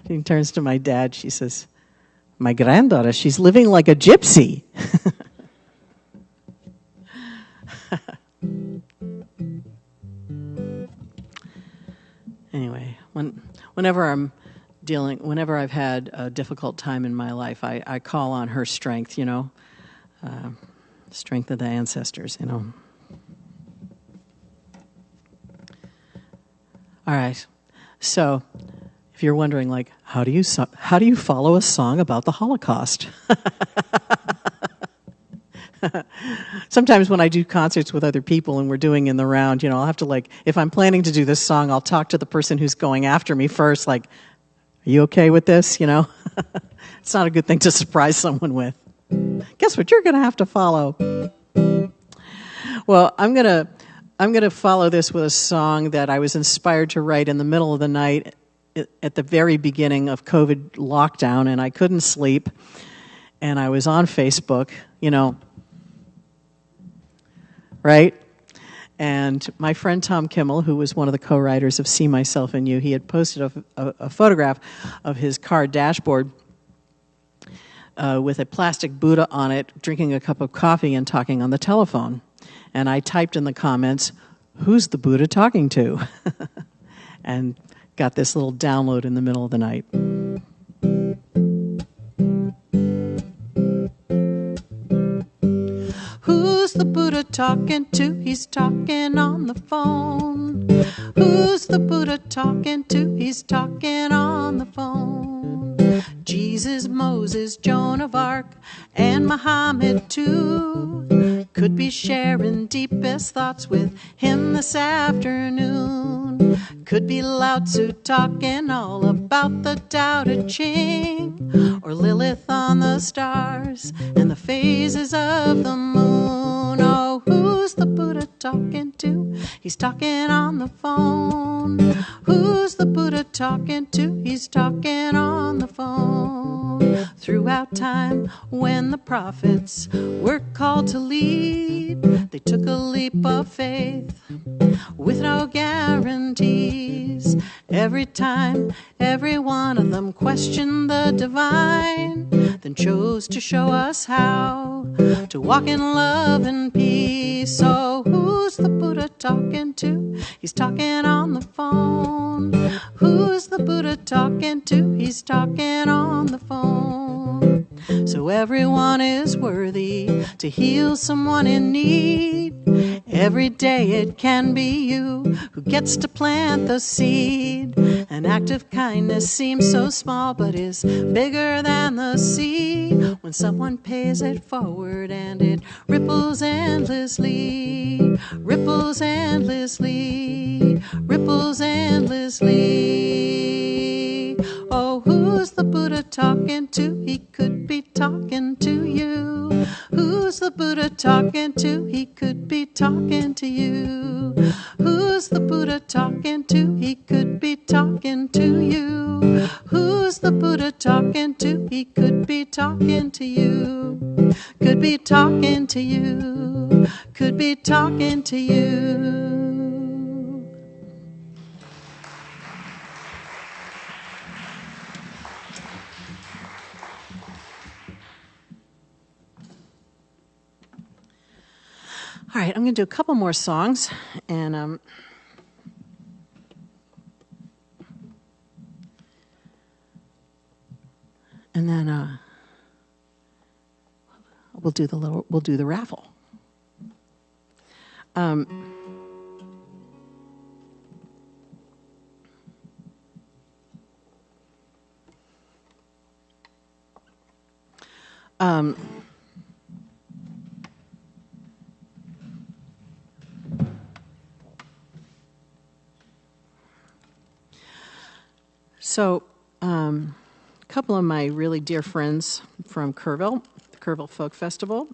She turns to my dad. She says, my granddaughter, she's living like a gypsy. Anyway, whenever I've had a difficult time in my life, I call on her strength, strength of the ancestors, All right. So, if you're wondering, like, how do you follow a song about the Holocaust? Sometimes when I do concerts with other people and we're doing in the round, I'll have to, if I'm planning to do this song, I'll talk to the person who's going after me first, like, are you okay with this? It's not a good thing to surprise someone with. Guess what you're going to have to follow? Well, I'm going to follow this with a song that I was inspired to write in the middle of the night at the very beginning of COVID lockdown, and I couldn't sleep, and I was on Facebook, right? And my friend Tom Kimmel, who was one of the co-writers of See Myself and You, he had posted a photograph of his car dashboard with a plastic Buddha on it, drinking a cup of coffee and talking on the telephone. And I typed in the comments, who's the Buddha talking to? And got this little download in the middle of the night. Who's the Buddha talking to? He's talking on the phone. Who's the Buddha talking to? He's talking on the phone. Jesus, Moses, Joan of Arc, and Muhammad too could be sharing deepest thoughts with him this afternoon. Could be Lao Tzu talking all about the Tao Te Ching, or Lilith on the stars and the phases of the moon. Oh, who's the Buddha talking to? He's talking on the phone. Who's the Buddha talking to? He's talking on the phone. Throughout time, when the prophets were called to lead, they took a leap of faith with no guarantees. Every time, every one of them questioned the divine, then chose to show us how to walk in love and peace. So who's the Buddha talking to? He's talking on the phone. Who's the Buddha talking to? He's talking on the phone. So everyone is worthy to heal someone in need. Every day it can be you who gets to plant the seed. An act of kindness seems so small but is bigger than the sea when someone pays it forward and it ripples endlessly, ripples endlessly, ripples endlessly. Oh, who's the Buddha talking to? He could be talking to you. Who's the Buddha talking to? He could be talking to you. Who's the Buddha talking to? He could be talking to you. Who's the Buddha talking to? He could be talking to you. Could be talking to you. Could be talking to you. All right, I'm going to do a couple more songs, and then we'll do the raffle. So, a couple of my really dear friends from Kerrville, the Kerrville Folk Festival,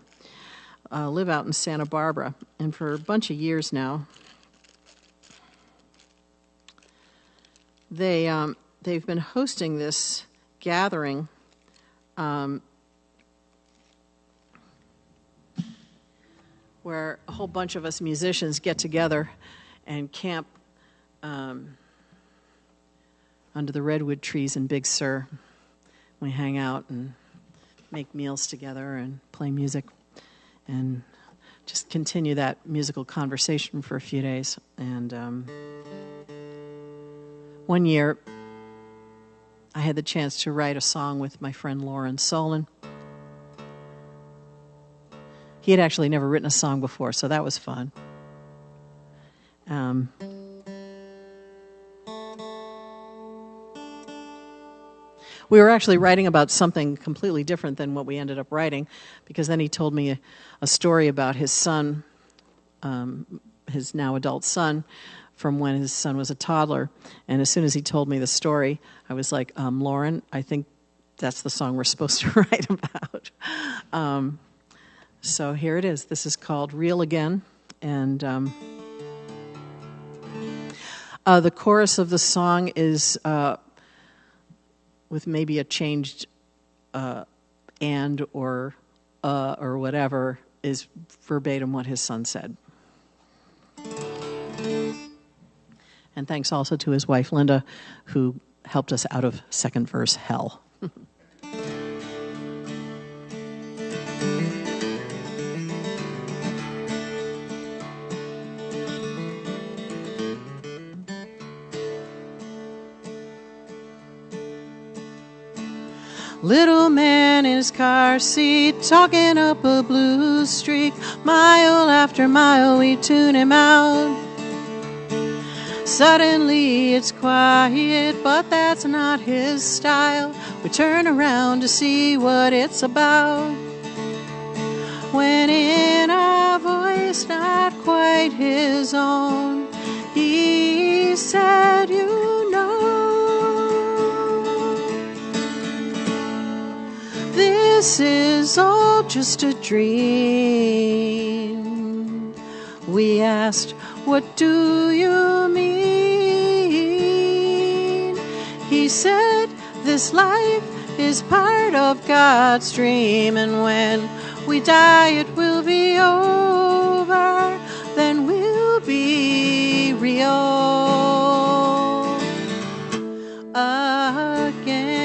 live out in Santa Barbara, and for a bunch of years now, they've been hosting this gathering where a whole bunch of us musicians get together and camp under the redwood trees in Big Sur. We hang out and make meals together and play music and just continue that musical conversation for a few days. And one year, I had the chance to write a song with my friend Lauren Solon. He had actually never written a song before, so that was fun. We were actually writing about something completely different than what we ended up writing, because then he told me a story about his son, his now adult son, from when his son was a toddler. And as soon as he told me the story, I was like, Lauren, I think that's the song we're supposed to write about. So here it is. This is called Real Again. And the chorus of the song is with maybe a changed and or whatever, is verbatim what his son said. And thanks also to his wife, Linda, who helped us out of second verse hell. Little man in his car seat, talking up a blues streak. Mile after mile we tune him out. Suddenly it's quiet, but that's not his style. We turn around to see what it's about. When in a voice not quite his own, he said, you know, this is all just a dream. We asked, what do you mean? He said, this life is part of God's dream, and when we die it will be over, then we'll be real again.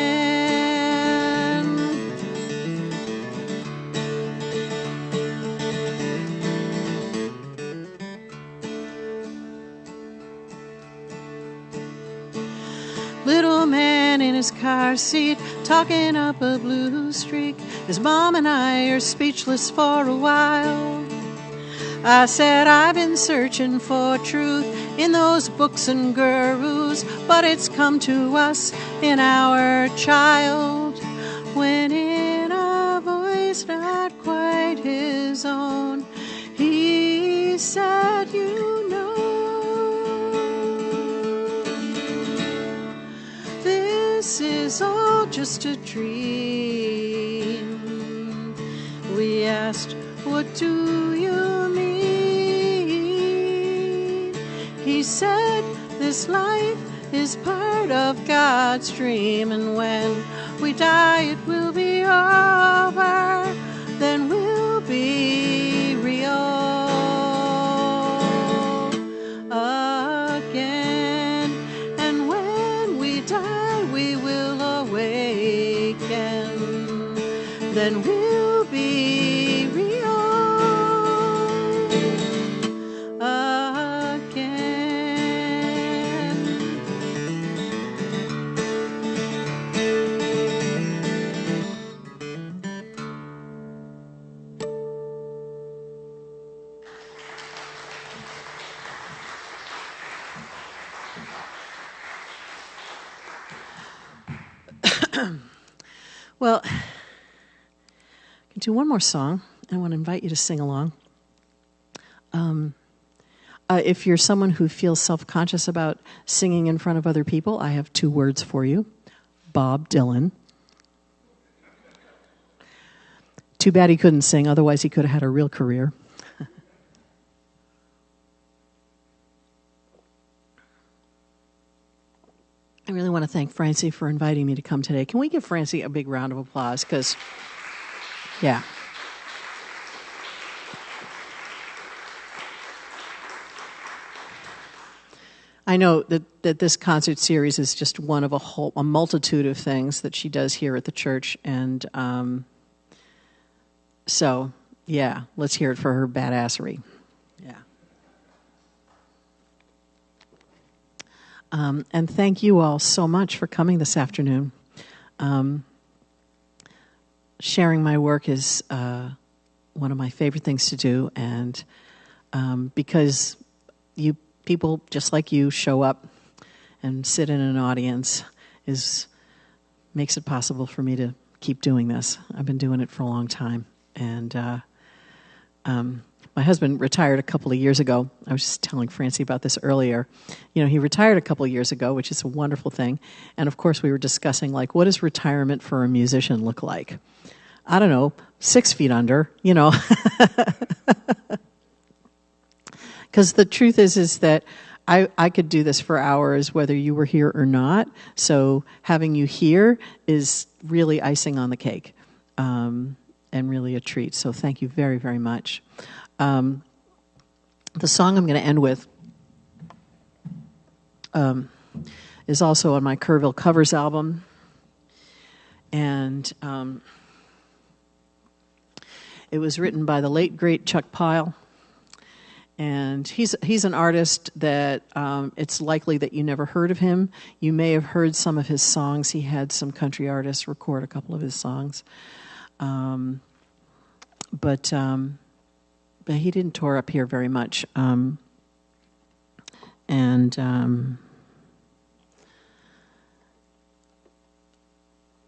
Little man in his car seat, talking up a blue streak. His mom and I are speechless for a while. I said, I've been searching for truth in those books and gurus, but it's come to us in our child. When in a voice not quite his own, he said, you know, this is all just a dream. We asked, what do you mean? He said, this life is part of God's dream, and when we die it will be over, then we'll be real again. And when we die we will awaken, then we'll be real again. Well, I can do one more song. I want to invite you to sing along. If you're someone who feels self-conscious about singing in front of other people, I have 2 words for you. Bob Dylan. Too bad he couldn't sing, otherwise he could have had a real career. to thank Francie for inviting me to come today. Can we give Francie a big round of applause? Because, yeah. I know that this concert series is just one of a multitude of things that she does here at the church. And so, yeah, let's hear it for her badassery. Yeah. And thank you all so much for coming this afternoon. Sharing my work is one of my favorite things to do, and because you people just like you show up and sit in an audience makes it possible for me to keep doing this. I've been doing it for a long time, and my husband retired a couple of years ago. I was just telling Francie about this earlier. You know, he retired a couple of years ago, which is a wonderful thing. And of course, we were discussing, like, what does retirement for a musician look like? I don't know, 6 feet under, you know. Because the truth is that I could do this for hours whether you were here or not. So having you here is really icing on the cake, and really a treat. So thank you very, very much. The song I'm going to end with is also on my Kerrville Covers album. And it was written by the late, great Chuck Pyle. And he's an artist that it's likely that you never heard of him. You may have heard some of his songs. He had some country artists record a couple of his songs. But he didn't tour up here very much.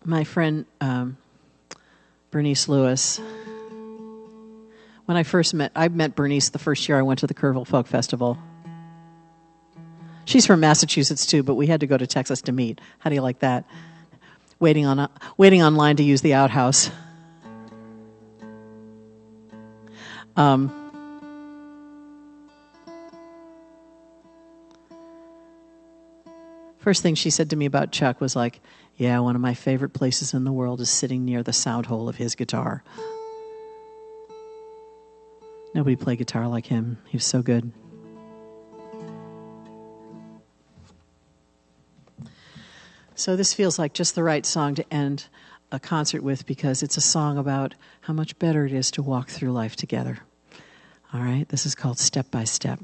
My friend Bernice Lewis, when I met Bernice the first year I went to the Kerrville Folk Festival. She's from Massachusetts too, but we had to go to Texas to meet. How do you like that? Waiting online to use the outhouse. First thing she said to me about Chuck was like, yeah, one of my favorite places in the world is sitting near the sound hole of his guitar. Nobody played guitar like him. He was so good. So this feels like just the right song to end a concert with, because it's a song about how much better it is to walk through life together. All right, this is called Step by Step.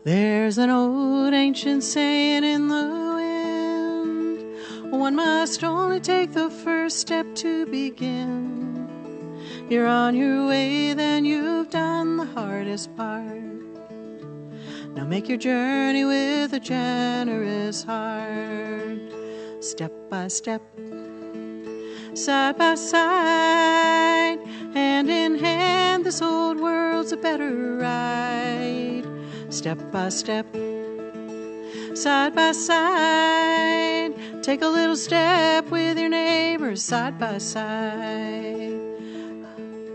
There's an old ancient saying in the wind, one must only take the first step to begin. You're on your way, then you've done the hardest part. Now make your journey with a generous heart. Step by step, side by side, hand in hand, this old world's a better ride. Step by step, side by side, take a little step with your neighbor, side by side.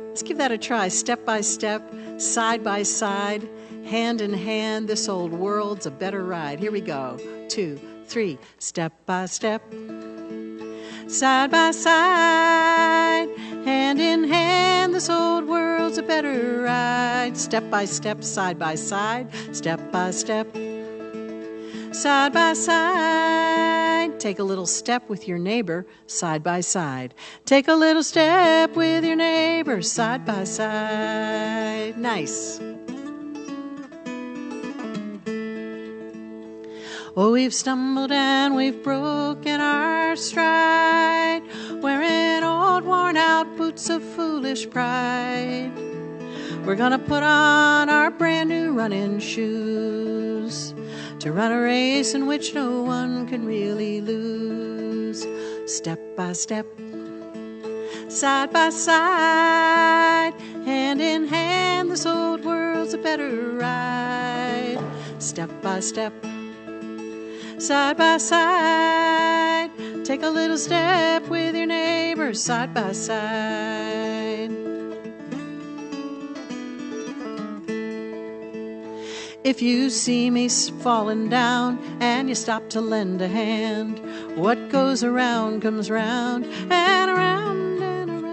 Let's give that a try. Step by step, side by side, hand in hand, this old world's a better ride. Here we go. 2, 3, step by step, side by side, hand in hand, this old world's a better ride. Step by step, side by side, step by step, side by side. Take a little step with your neighbor, side by side. Take a little step with your neighbor, side by side. Nice. Oh, we've stumbled and we've broken our stride, wearing old worn-out boots of foolish pride. We're gonna put on our brand new running shoes to run a race in which no one can really lose. step by step, side by side, hand in hand, this old world's a better ride. Step by step, side by side, take a little step with your neighbor, side by side. If you see me falling down and you stop to lend a hand, what goes around comes round and around and around.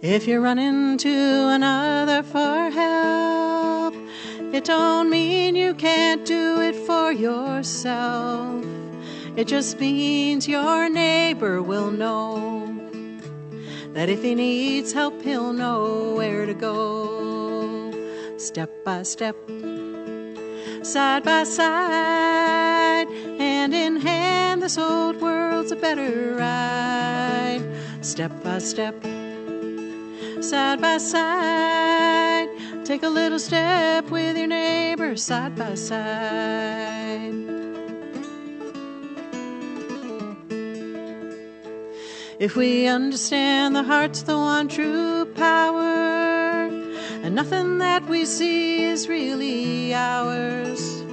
If you're running to another for help, it don't mean you can't do it for yourself. It just means your neighbor will know that if he needs help, he'll know where to go. Step by step, side by side, hand in hand, this old world's a better ride. Step by step, side by side, take a little step with your neighbor, side by side. If we understand the heart's the one true power, and nothing that we see is really ours.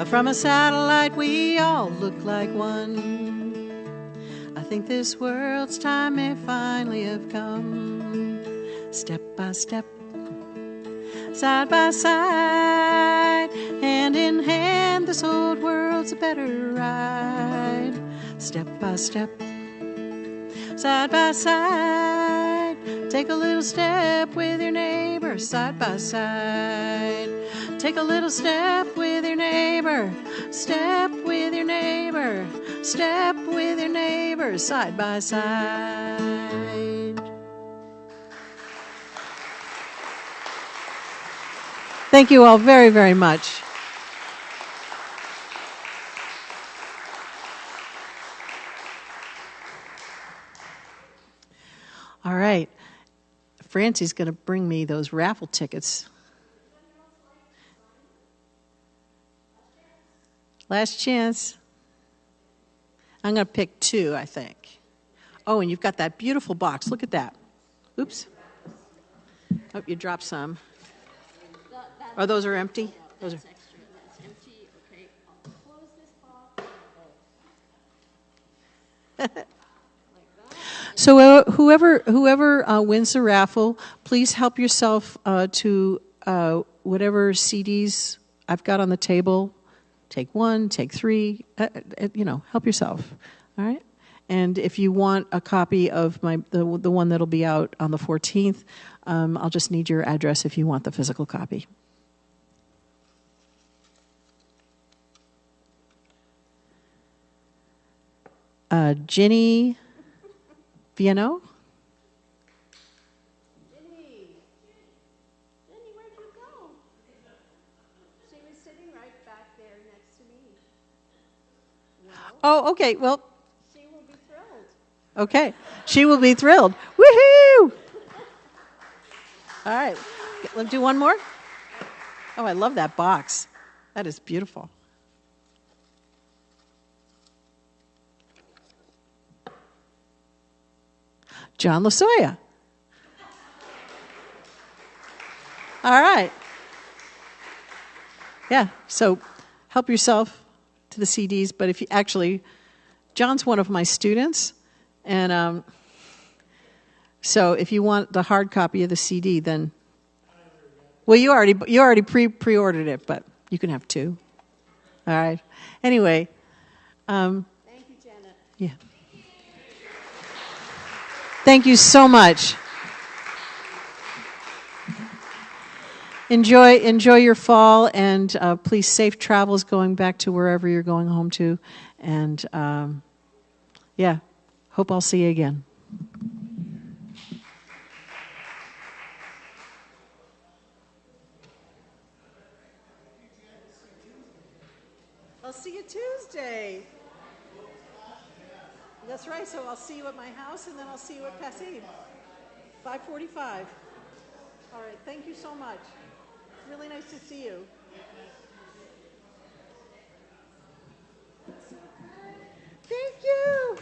From a satellite we all look like one. I think this world's time may finally have come. Step by step, side by side, hand in hand, this old world's a better ride. Step by step, side by side, take a little step with your neighbor, side by side. Take a little step with your neighbor, step with your neighbor, step with your neighbor, side by side. Thank you all very, very much. All right. Francie's going to bring me those raffle tickets. Last chance. I'm going to pick 2, I think. Oh, and you've got that beautiful box. Look at that. Oops. Oh, you dropped some. Oh, those are empty? Those are extra. That's empty. Okay, I'll close this box. So whoever wins the raffle, please help yourself to whatever CDs I've got on the table. Take 1, take 3. Help yourself. All right. And if you want a copy of the one that'll be out on the 14th, I'll just need your address if you want the physical copy. Ginny Viano? Jenny, where'd you go? She was sitting right back there next to me. Well, Oh, okay. Well, she will be thrilled. okay. She will be thrilled. Woohoo! All right. Let's do one more. Oh, I love that box. That is beautiful. John Lasoya. All right. Yeah, so help yourself to the CDs, but if you actually, John's one of my students, and so if you want the hard copy of the CD, then, well, you already pre-ordered it, but you can have 2. All right. Anyway. Thank you, Janet. Yeah. Thank you so much. Enjoy your fall, and please safe travels going back to wherever you're going home to. And hope I'll see you again. birthday. That's right, so I'll see you at my house, and then I'll see you at Passim. 5:45. All right, thank you so much. Really nice to see you. Thank you.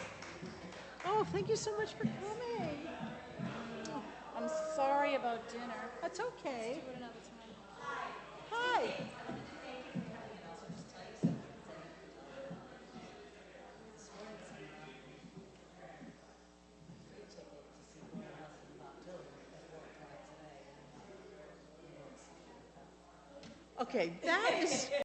Oh, thank you so much for coming. I'm sorry about dinner. That's okay. Do it another time. Hi. Okay, that is